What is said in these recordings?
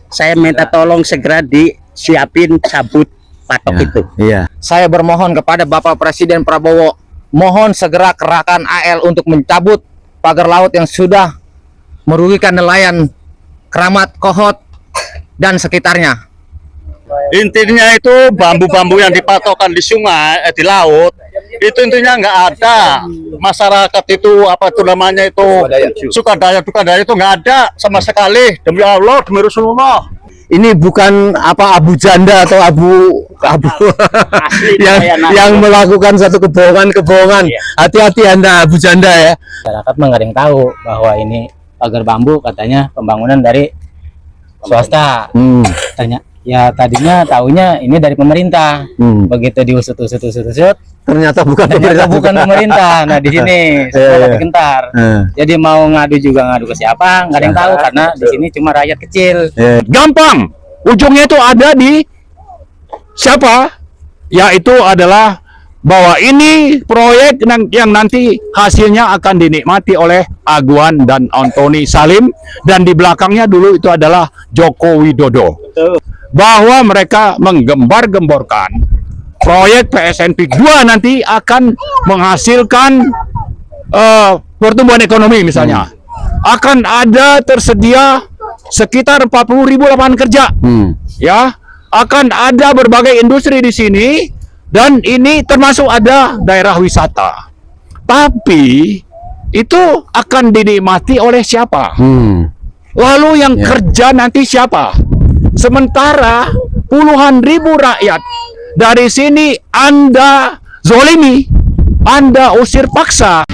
Saya minta tolong segera disiapin cabut patok itu. Iya. Saya bermohon kepada Bapak Presiden Prabowo, mohon segera kerahkan AL untuk mencabut pagar laut yang sudah merugikan nelayan Keramat, Kohot, dan sekitarnya. Intinya itu bambu-bambu yang dipatokkan di sungai, di laut, itu intinya nggak ada. Masyarakat itu apa itu namanya itu sukadaya itu nggak ada sama sekali. Demi Allah, demi Rasulullah. Ini bukan apa abu janda atau abu yang melakukan satu kebohongan. Hati-hati Anda abu janda ya. Masyarakat mah nggak ada yang tahu bahwa ini pagar bambu katanya pembangunan dari swasta. Tanya, ya tadinya taunya ini dari pemerintah. Begitu diusut-usut, Ternyata bukan pemerintah. Nah di sini sekolah gentar. Jadi mau ngadu juga ngadu ke siapa? Nggak ada yang tahu karena di sini cuma rakyat kecil. Gampang, ujungnya itu ada di siapa? Yaitu adalah bahwa ini proyek yang nanti hasilnya akan dinikmati oleh Aguan dan Antoni Salim, dan di belakangnya dulu itu adalah Joko Widodo. Bahwa mereka menggembar-gemborkan proyek PSNP 2 nanti akan menghasilkan pertumbuhan ekonomi misalnya. Akan ada tersedia sekitar 40.000 lapangan kerja. Ya, akan ada berbagai industri di sini. Dan ini termasuk ada daerah wisata. Tapi itu akan dinikmati oleh siapa? Lalu yang kerja nanti siapa? Sementara puluhan ribu rakyat dari sini Anda zolimi, Anda usir paksa.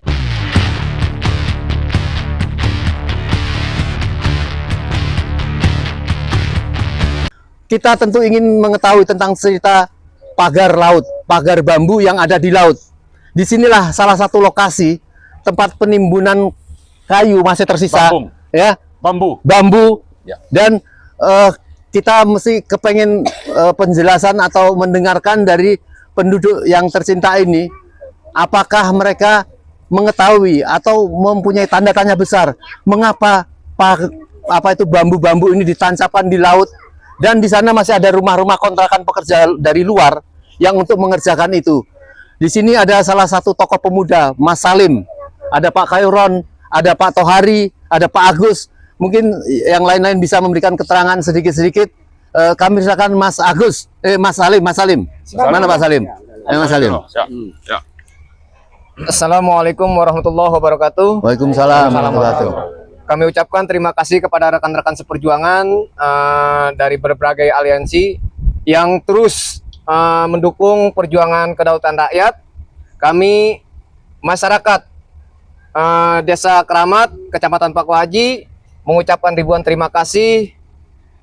Kita tentu ingin mengetahui tentang cerita pagar laut, pagar bambu yang ada di laut. Disinilah salah satu lokasi tempat penimbunan kayu masih tersisa, bambu. Ya. Dan kita mesti kepengen penjelasan atau mendengarkan dari penduduk yang tercinta ini, apakah mereka mengetahui atau mempunyai tanda tanya besar mengapa itu bambu-bambu ini ditancapkan di laut. Dan di sana masih ada rumah-rumah kontrakan pekerja dari luar yang untuk mengerjakan itu. Di sini ada salah satu tokoh pemuda, Mas Salim. Ada Pak Khairon, ada Pak Tohari, ada Pak Agus. Mungkin yang lain-lain bisa memberikan keterangan sedikit-sedikit. Kami silakan Mas Agus, Mas Salim. Mana Pak Salim? Mas Salim. Assalamualaikum warahmatullahi wabarakatuh. Waalaikumsalam warahmatullahi wabarakatuh. Kami ucapkan terima kasih kepada rekan-rekan seperjuangan dari berbagai aliansi yang terus mendukung perjuangan kedaulatan rakyat. Kami masyarakat Desa Keramat, Kecamatan Paku Haji mengucapkan ribuan terima kasih.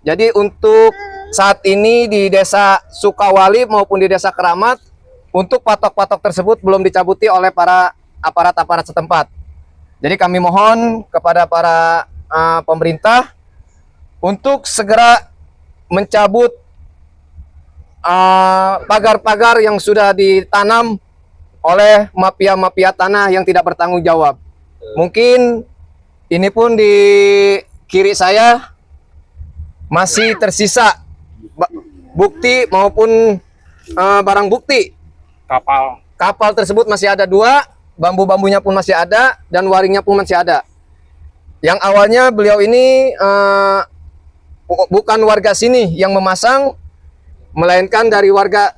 Jadi untuk saat ini di Desa Sukawali maupun di Desa Keramat, untuk patok-patok tersebut belum dicabuti oleh para aparat-aparat setempat. Jadi kami mohon kepada para pemerintah untuk segera mencabut pagar-pagar yang sudah ditanam oleh mafia-mafia tanah yang tidak bertanggung jawab. Mungkin ini pun di kiri saya masih tersisa bukti maupun barang bukti. Kapal tersebut masih ada 2. Bambu-bambunya pun masih ada dan waringnya pun masih ada. Yang awalnya beliau ini bukan warga sini yang memasang, melainkan dari warga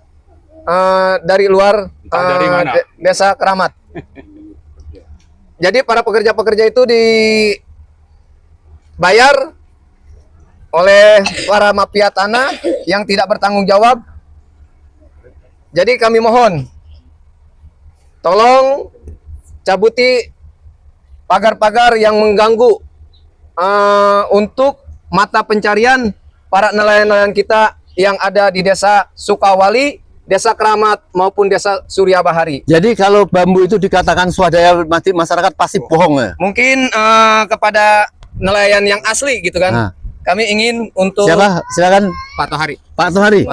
dari luar Desa Keramat. Jadi para pekerja-pekerja itu dibayar oleh para mafia tanah yang tidak bertanggung jawab. Jadi kami mohon, tolong cabuti pagar-pagar yang mengganggu untuk mata pencarian para nelayan-nelayan kita yang ada di Desa Sukawali, Desa Keramat maupun Desa Surya Bahari. Jadi kalau bambu itu dikatakan swadaya mati, masyarakat pasti bohong ya? Mungkin kepada nelayan yang asli gitu kan. Kami ingin untuk siapa? Silakan Pak Tohari. Pak Tohari.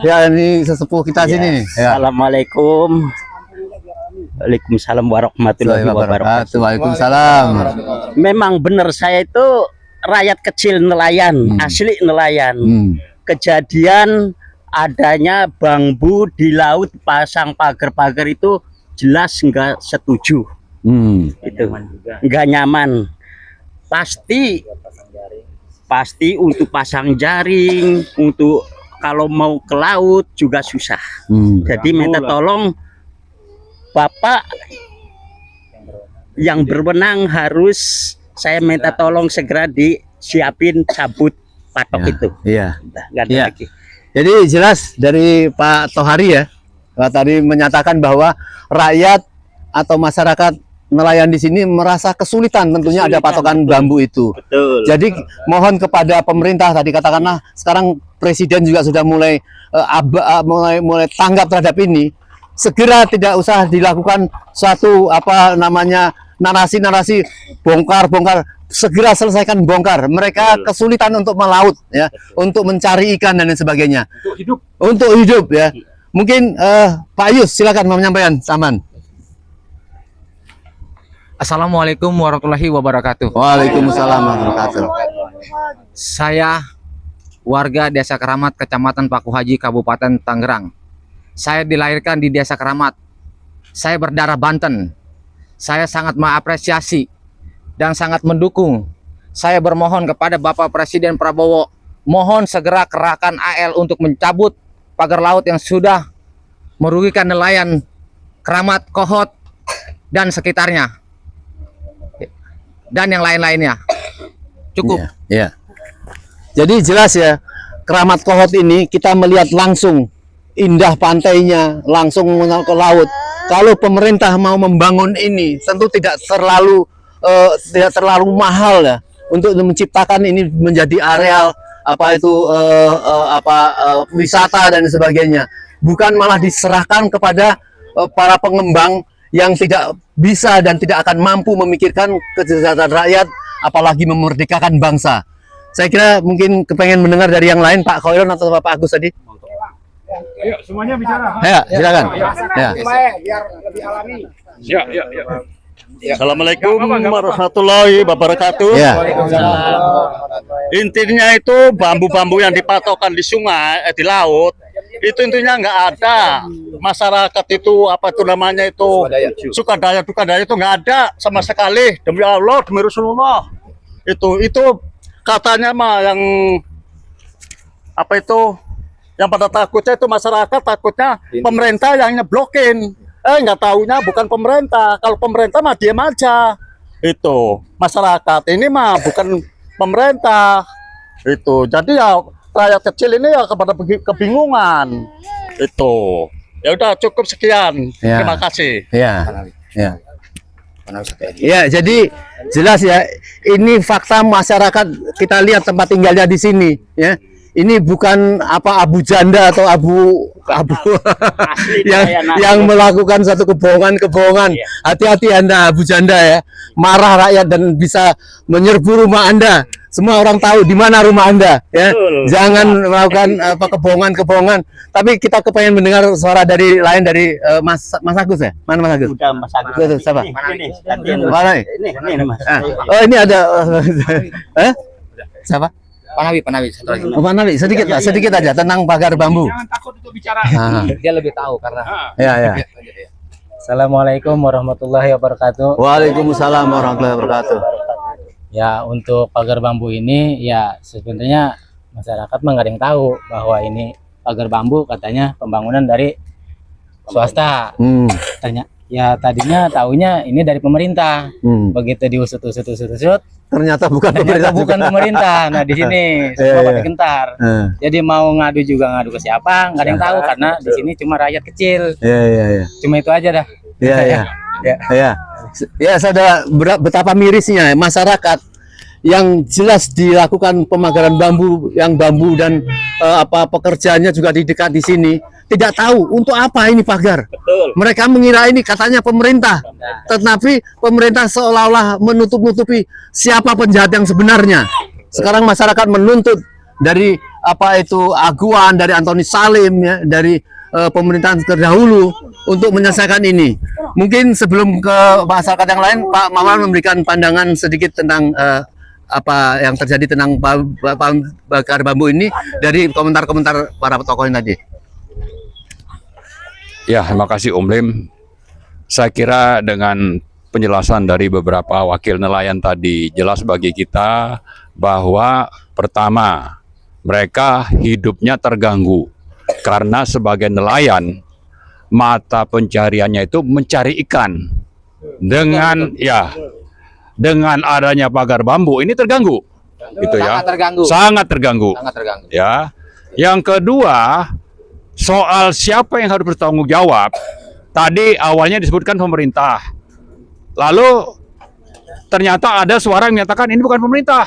Ya, ini sesepuh kita sini. Ya. Assalamualaikum. Waalaikumsalam warahmatullahi wabarakatuh. Waalaikumsalam. Memang benar, saya itu rakyat kecil nelayan, asli nelayan. Kejadian adanya bambu di laut pasang pagar-pagar itu jelas nggak setuju. Itu nggak nyaman. Pasti untuk pasang jaring, untuk kalau mau ke laut juga susah. Jadi minta tolong Bapak yang berwenang harus saya minta tolong segera disiapin cabut patok itu. Iya. Nggak ada Iya. lagi. Jadi jelas dari Pak Tohari ya, Pak tadi menyatakan bahwa rakyat atau masyarakat nelayan di sini merasa kesulitan tentunya ada patokan bambu itu. Betul. Jadi mohon kepada pemerintah tadi katakanlah sekarang presiden juga sudah mulai mulai tanggap terhadap ini. Segera tidak usah dilakukan suatu narasi-narasi bongkar, segera selesaikan bongkar. Mereka kesulitan untuk melaut ya, untuk mencari ikan dan lain sebagainya. Untuk hidup ya. Mungkin Pak Yus silakan mau menyampaikan saman. Assalamualaikum warahmatullahi wabarakatuh. Waalaikumsalam warahmatullahi wabarakatuh. Saya warga Desa Keramat, Kecamatan Paku Haji, Kabupaten Tangerang. Saya dilahirkan di Desa Keramat. Saya berdarah Banten. Saya sangat mengapresiasi dan sangat mendukung. Saya bermohon kepada Bapak Presiden Prabowo, mohon segera kerahkan AL untuk mencabut pagar laut yang sudah merugikan nelayan Keramat, Kohot, dan sekitarnya. Dan yang lain-lainnya. Cukup. Iya. Jadi jelas ya, Keramat Kohot ini kita melihat langsung indah pantainya, langsung ke laut. Kalau pemerintah mau membangun ini, tentu tidak terlalu mahal ya untuk menciptakan ini menjadi areal wisata dan sebagainya. Bukan malah diserahkan kepada para pengembang yang tidak bisa dan tidak akan mampu memikirkan kesejahteraan rakyat, apalagi memerdekakan bangsa. Saya kira mungkin kepengen mendengar dari yang lain, Pak Khoirul atau Pak Agus tadi. Ayo, semuanya bicara. Ya, silakan. Ya. Assalamualaikum warahmatullahi wabarakatuh. Ya. Intinya itu bambu-bambu yang dipatokkan di sungai, di laut, itu intinya nggak ada. Masyarakat itu apa itu namanya itu sukadaya itu nggak ada sama sekali. Demi Allah, demi Rasulullah. Itu katanya mah yang apa itu? Yang pada takutnya itu masyarakat takutnya pemerintah yang nyeblokin. Nggak taunya bukan pemerintah. Kalau pemerintah mah diam aja. Itu masyarakat ini mah bukan pemerintah. Itu jadi ya rakyat kecil ini ya kepada kebingungan. Itu ya udah cukup sekian. Ya. Terima kasih. Ya. Ya. Ya, jadi jelas ya, ini fakta masyarakat, kita lihat tempat tinggalnya di sini ya. Ini bukan abu janda atau abu yang melakukan satu kebohongan. Hati-hati Anda abu janda ya. Marah rakyat dan bisa menyerbu rumah Anda. Semua orang tahu di mana rumah Anda ya. Jangan melakukan kebohongan. Tapi kita kepengen mendengar suara dari Mas Agus ya. Mana Mas Agus? Udah Mas Agus. Itu, siapa? Mana ini? Ini Mas. Oh, ini ada siapa? Pak Nabi satu lagi. Pak Nabi, sedikit aja tentang pagar bambu. Jangan takut untuk bicara. Dia lebih tahu karena Ya. Assalamualaikum warahmatullahi wabarakatuh. Waalaikumsalam warahmatullahi wabarakatuh. Ya, untuk pagar bambu ini ya sebenarnya masyarakat mah nggak ada yang tahu bahwa ini pagar bambu katanya pembangunan dari swasta. Tanya ya tadinya taunya ini dari pemerintah. Begitu diusut-usut Ternyata bukan ternyata pemerintah bukan juga. pemerintah. Nah, di sini semua pada gentar. Jadi mau ngadu juga ngadu ke siapa nggak ada yang tahu karena di sini cuma rakyat kecil. Iya. Cuma itu aja dah. Ya, saudara, betapa mirisnya masyarakat yang jelas dilakukan pemagaran bambu dan pekerjaannya juga di dekat di sini tidak tahu untuk apa ini pagar. Betul. Mereka mengira ini katanya pemerintah, tetapi pemerintah seolah-olah menutup-nutupi siapa penjahat yang sebenarnya. Sekarang masyarakat menuntut dari Aguan, dari Antoni Salim ya, dari pemerintahan terdahulu untuk menyelesaikan ini. Mungkin sebelum ke masyarakat yang lain, Pak Maman memberikan pandangan sedikit tentang apa yang terjadi tentang bakar bambu ini dari komentar-komentar para tokoh ini tadi. Ya, terima kasih Om Lim. Saya kira dengan penjelasan dari beberapa wakil nelayan tadi jelas bagi kita bahwa pertama, mereka hidupnya terganggu karena sebagai nelayan mata pencariannya itu mencari ikan. Dengan adanya pagar bambu ini terganggu. Gitu ya. Sangat terganggu. Sangat terganggu. Sangat terganggu. Ya. Yang kedua, soal siapa yang harus bertanggung jawab. Tadi awalnya disebutkan pemerintah. Lalu ternyata ada suara yang menyatakan ini bukan pemerintah,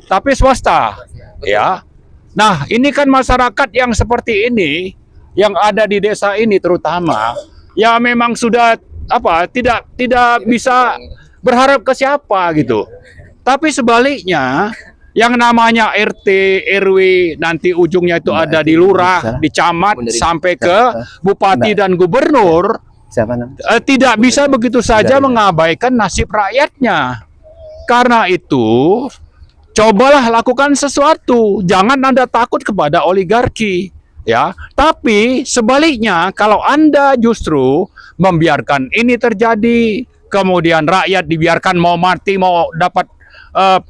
tapi swasta. Ya. Nah, ini kan masyarakat yang seperti ini yang ada di desa ini terutama ya memang sudah tidak bisa berharap ke siapa gitu. Tapi sebaliknya yang namanya RT, RW nanti ujungnya itu ada di lurah, di camat sampai ke bupati dan gubernur tidak bisa begitu saja mengabaikan nasib rakyatnya. Karena itu cobalah lakukan sesuatu, jangan Anda takut kepada oligarki. Ya, tapi sebaliknya kalau Anda justru membiarkan ini terjadi, kemudian rakyat dibiarkan mau mati, mau dapat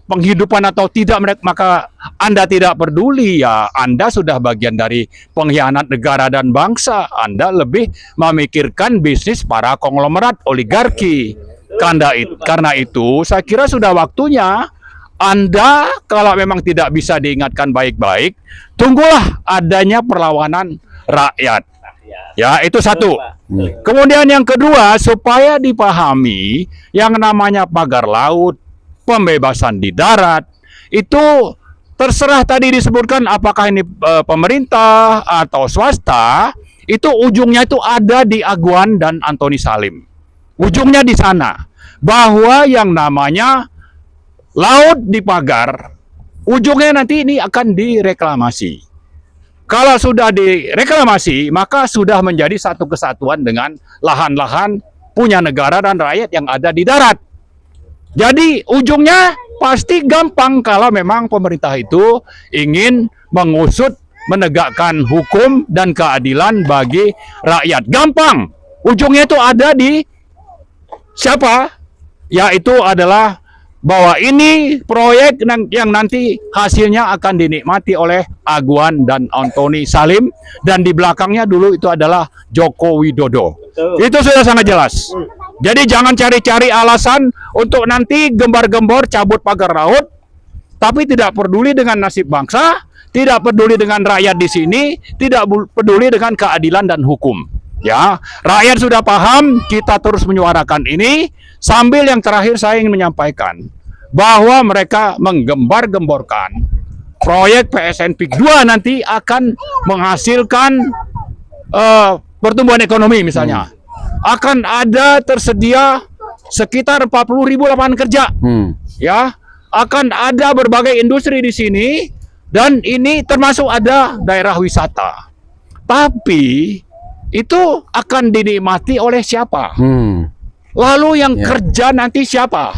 penghidupan atau tidak, maka Anda tidak peduli, ya Anda sudah bagian dari pengkhianat negara dan bangsa. Anda lebih memikirkan bisnis para konglomerat oligarki. Karena itu saya kira sudah waktunya Anda kalau memang tidak bisa diingatkan baik-baik, tunggulah adanya perlawanan rakyat. Ya, itu satu. Kemudian yang kedua, supaya dipahami yang namanya pagar laut, pembebasan di darat, itu terserah tadi disebutkan apakah ini pemerintah atau swasta, itu ujungnya itu ada di Aguan dan Antoni Salim. Ujungnya di sana. Bahwa yang namanya laut dipagar, ujungnya nanti ini akan direklamasi. Kalau sudah direklamasi, maka sudah menjadi satu kesatuan dengan lahan-lahan punya negara dan rakyat yang ada di darat. Jadi ujungnya pasti gampang kalau memang pemerintah itu ingin mengusut, menegakkan hukum dan keadilan bagi rakyat. Gampang. Ujungnya itu ada di siapa? Yaitu adalah bahwa ini proyek yang nanti hasilnya akan dinikmati oleh Aguan dan Antoni Salim, dan di belakangnya dulu itu adalah Joko Widodo. Itu sudah sangat jelas. Jadi jangan cari-cari alasan untuk nanti gembar-gembor cabut pagar laut, tapi tidak peduli dengan nasib bangsa, tidak peduli dengan rakyat di sini, tidak peduli dengan keadilan dan hukum. Ya, rakyat sudah paham, kita terus menyuarakan ini. Sambil yang terakhir saya ingin menyampaikan bahwa mereka menggembar-gemborkan proyek PSN PIK 2 nanti akan menghasilkan pertumbuhan ekonomi misalnya. Akan ada tersedia sekitar 40.000 lapangan kerja. Ya, akan ada berbagai industri di sini dan ini termasuk ada daerah wisata. Tapi itu akan dinikmati oleh siapa? Lalu yang kerja nanti siapa?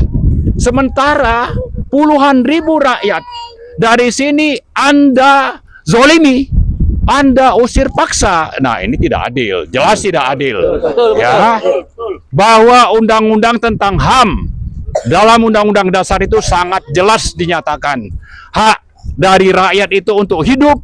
Sementara puluhan ribu rakyat dari sini Anda zolimi, Anda usir paksa. Nah, ini tidak adil, jelas tidak adil. Ya, bahwa undang-undang tentang HAM dalam Undang-Undang Dasar itu sangat jelas dinyatakan hak dari rakyat itu untuk hidup,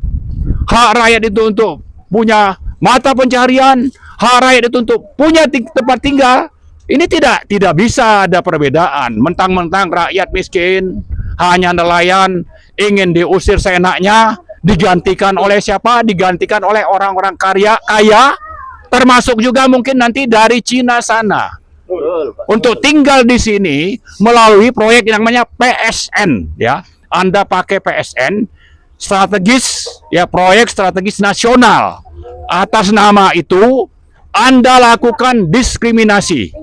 hak rakyat itu untuk punya mata pencarian, hak rakyat itu untuk punya tempat tinggal. Ini tidak bisa ada perbedaan. Mentang-mentang rakyat miskin, hanya nelayan, ingin diusir seenaknya, digantikan oleh siapa? Digantikan oleh orang-orang kaya, termasuk juga mungkin nanti dari Cina sana. Untuk tinggal di sini melalui proyek yang namanya PSN, ya. Anda pakai PSN strategis, ya, proyek strategis nasional. Atas nama itu Anda lakukan diskriminasi.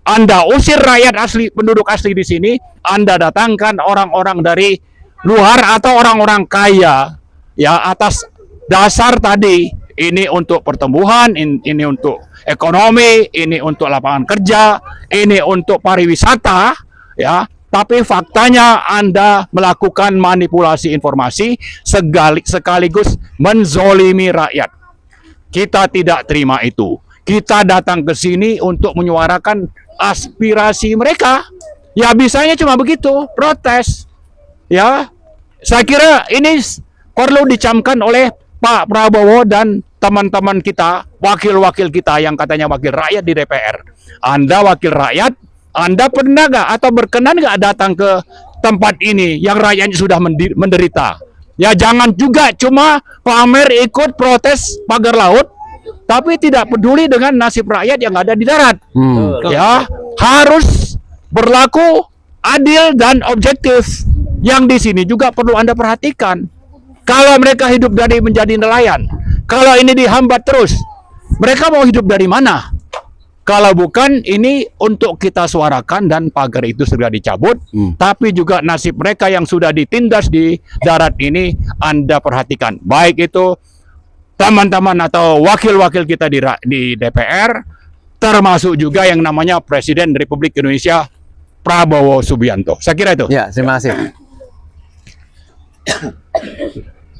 Anda usir rakyat asli, penduduk asli di sini. Anda datangkan orang-orang dari luar atau orang-orang kaya, ya, atas dasar tadi. Ini untuk pertumbuhan, ini untuk ekonomi, ini untuk lapangan kerja, ini untuk pariwisata, ya. tapi faktanya Anda melakukan manipulasi informasi sekaligus menzolimi rakyat. Kita tidak terima itu. Kita datang ke sini untuk menyuarakan aspirasi mereka. Ya bisanya cuma begitu, protes. Ya, saya kira ini perlu dicamkan oleh Pak Prabowo dan teman-teman kita, wakil-wakil kita yang katanya wakil rakyat di DPR. Anda wakil rakyat, Anda pernah nggak atau berkenan nggak datang ke tempat ini yang rakyatnya sudah menderita? Ya jangan juga cuma pamer ikut protes pagar laut, tapi tidak peduli dengan nasib rakyat yang ada di darat. Ya harus berlaku adil dan objektif. Yang di sini juga perlu Anda perhatikan. Kalau mereka hidup dari menjadi nelayan, kalau ini dihambat terus, mereka mau hidup dari mana? Kalau bukan ini untuk kita suarakan dan pagar itu segera dicabut, tapi juga nasib mereka yang sudah ditindas di darat ini Anda perhatikan. Baik itu teman-teman atau wakil-wakil kita di DPR, termasuk juga yang namanya Presiden Republik Indonesia Prabowo Subianto. Saya kira itu. Ya, terima kasih.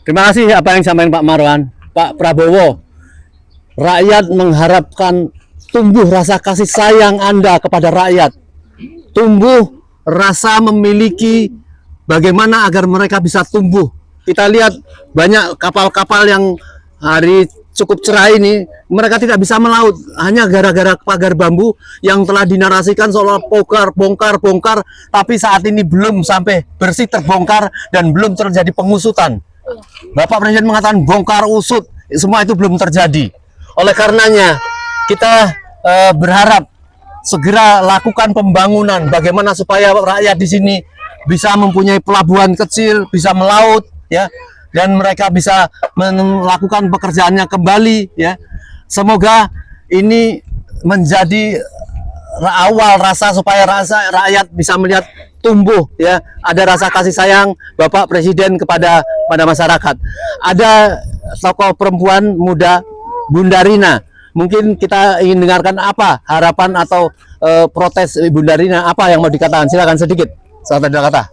Terima kasih apa yang disampaikan Pak Marwan. Pak Prabowo, rakyat mengharapkan tumbuh rasa kasih sayang Anda kepada rakyat. Tumbuh rasa memiliki bagaimana agar mereka bisa tumbuh. Kita lihat banyak kapal-kapal yang hari cukup cerah ini, mereka tidak bisa melaut hanya gara-gara pagar bambu yang telah dinarasikan seolah bongkar, tapi saat ini belum sampai bersih terbongkar dan belum terjadi pengusutan. Bapak Presiden mengatakan bongkar usut, semua itu belum terjadi. Oleh karenanya kita berharap segera lakukan pembangunan bagaimana supaya rakyat di sini bisa mempunyai pelabuhan kecil, bisa melaut ya, dan mereka bisa melakukan pekerjaannya kembali ya. Semoga ini menjadi awal rasa supaya rakyat bisa melihat tumbuh ya, ada rasa kasih sayang Bapak Presiden kepada masyarakat. Ada tokoh perempuan muda Bunda Rina. Mungkin kita ingin dengarkan apa harapan atau protes Bunda Rina, apa yang mau dikatakan? Silakan sedikit. Satu kata.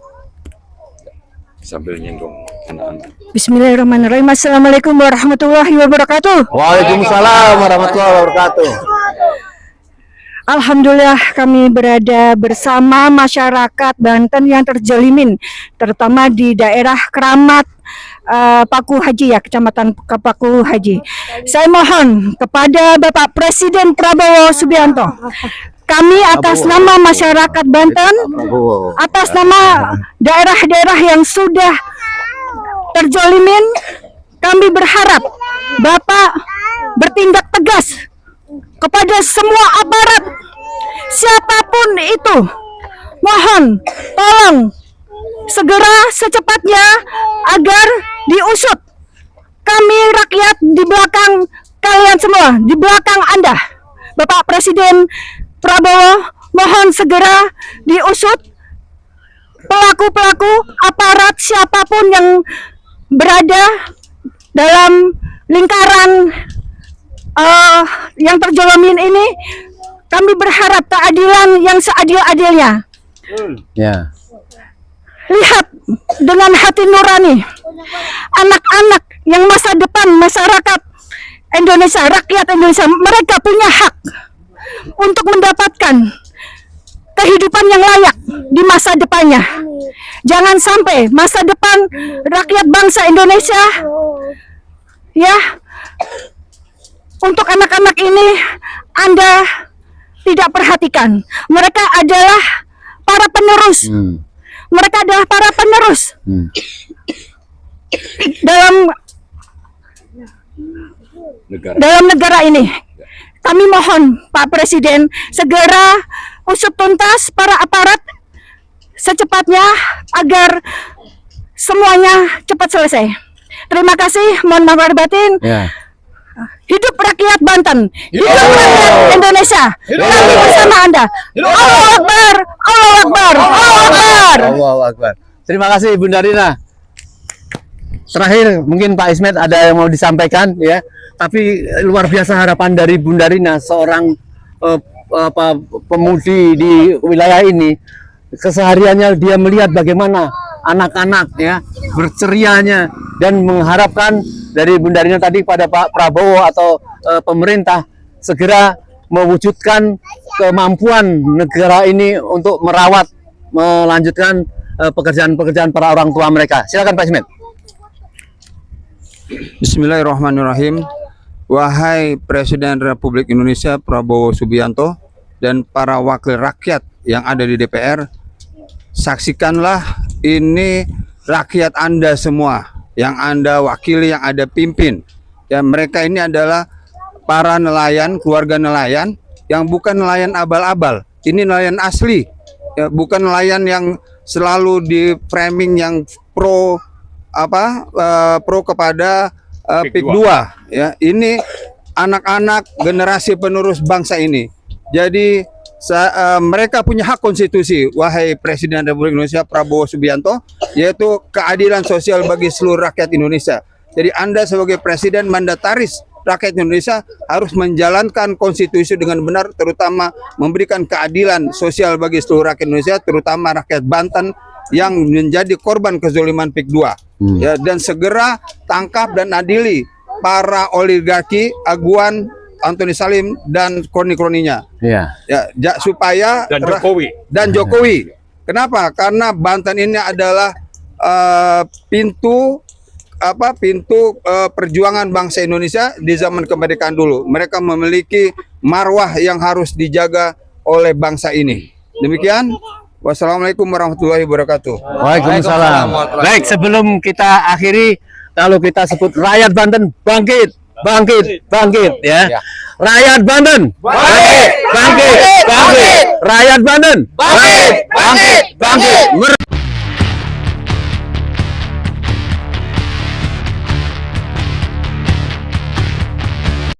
Sambil nyenggung anak-anak. Bismillahirrahmanirrahim. Assalamualaikum warahmatullahi wabarakatuh. Waalaikumsalam warahmatullahi wabarakatuh. Alhamdulillah kami berada bersama masyarakat Banten yang terjelimin, terutama di daerah Keramat Paku Haji ya, Kecamatan Paku Haji. Saya mohon kepada Bapak Presiden Prabowo Subianto, kami atas nama masyarakat Banten, atas nama daerah-daerah yang sudah terjolimin, kami berharap Bapak bertindak tegas kepada semua aparat siapapun itu. Mohon tolong segera secepatnya agar diusut. Kami rakyat di belakang kalian semua, di belakang Anda. Bapak Presiden Prabowo, mohon segera diusut pelaku-pelaku aparat siapapun yang berada dalam lingkaran yang terjolimin ini. Kami berharap keadilan yang seadil-adilnya. Ya. Lihat dengan hati nurani anak-anak yang masa depan masyarakat Indonesia, rakyat Indonesia, mereka punya hak untuk mendapatkan kehidupan yang layak di masa depannya. Jangan sampai masa depan rakyat bangsa Indonesia ya, untuk anak-anak ini Anda tidak perhatikan. Mereka adalah para penerus. Mereka adalah para penerus dalam negara ini. Kami mohon Pak Presiden segera usut tuntas para aparat secepatnya agar semuanya cepat selesai. Terima kasih. Mohon maaf lahir batin. Ya. Hidup rakyat Banten, hidup rakyat Indonesia. Kami bersama Anda. Allahu Akbar, Allahu Akbar, Allahu Akbar. Allahu Akbar. Terima kasih Bunda Rina. Terakhir mungkin Pak Ismet ada yang mau disampaikan ya. Tapi luar biasa harapan dari Bunda Rina, seorang pemudi di wilayah ini. kesehariannya dia melihat bagaimana anak-anak ya bercerianya, dan mengharapkan dari Bunda Rina tadi pada Pak Prabowo atau pemerintah segera mewujudkan kemampuan negara ini untuk merawat, melanjutkan pekerjaan-pekerjaan para orang tua mereka. Silakan Pak Ismet. Bismillahirrahmanirrahim. Wahai Presiden Republik Indonesia Prabowo Subianto dan para wakil rakyat yang ada di DPR, saksikanlah ini rakyat Anda semua yang Anda wakili, yang Anda pimpin. Ya, mereka ini adalah para nelayan, keluarga nelayan yang bukan nelayan abal-abal. Ini nelayan asli. Ya, bukan nelayan yang selalu di framing yang pro kepada PIK 2 ya. Ini anak-anak generasi penerus bangsa ini. Jadi mereka punya hak konstitusi, wahai Presiden Republik Indonesia Prabowo Subianto, yaitu keadilan sosial bagi seluruh rakyat Indonesia. Jadi Anda sebagai presiden mandataris rakyat Indonesia harus menjalankan konstitusi dengan benar, terutama memberikan keadilan sosial bagi seluruh rakyat Indonesia, terutama rakyat Banten yang menjadi korban kezaliman PIK 2. Ya, dan segera tangkap dan adili para oligarki, aguan Antoni Salim dan kroni-kroninya. Supaya dan Jokowi. Kenapa? Karena Banten ini adalah pintu perjuangan bangsa Indonesia di zaman kemerdekaan dulu. Mereka memiliki marwah yang harus dijaga oleh bangsa ini. Demikian. Wassalamualaikum warahmatullahi wabarakatuh. Waalaikumsalam. Baik, sebelum kita akhiri, kalau kita sebut rakyat Banten bangkit, bangkit, bangkit ya. Rakyat Banten bangkit, bangkit, bangkit. Rakyat Banten bangkit, bangkit, bangkit.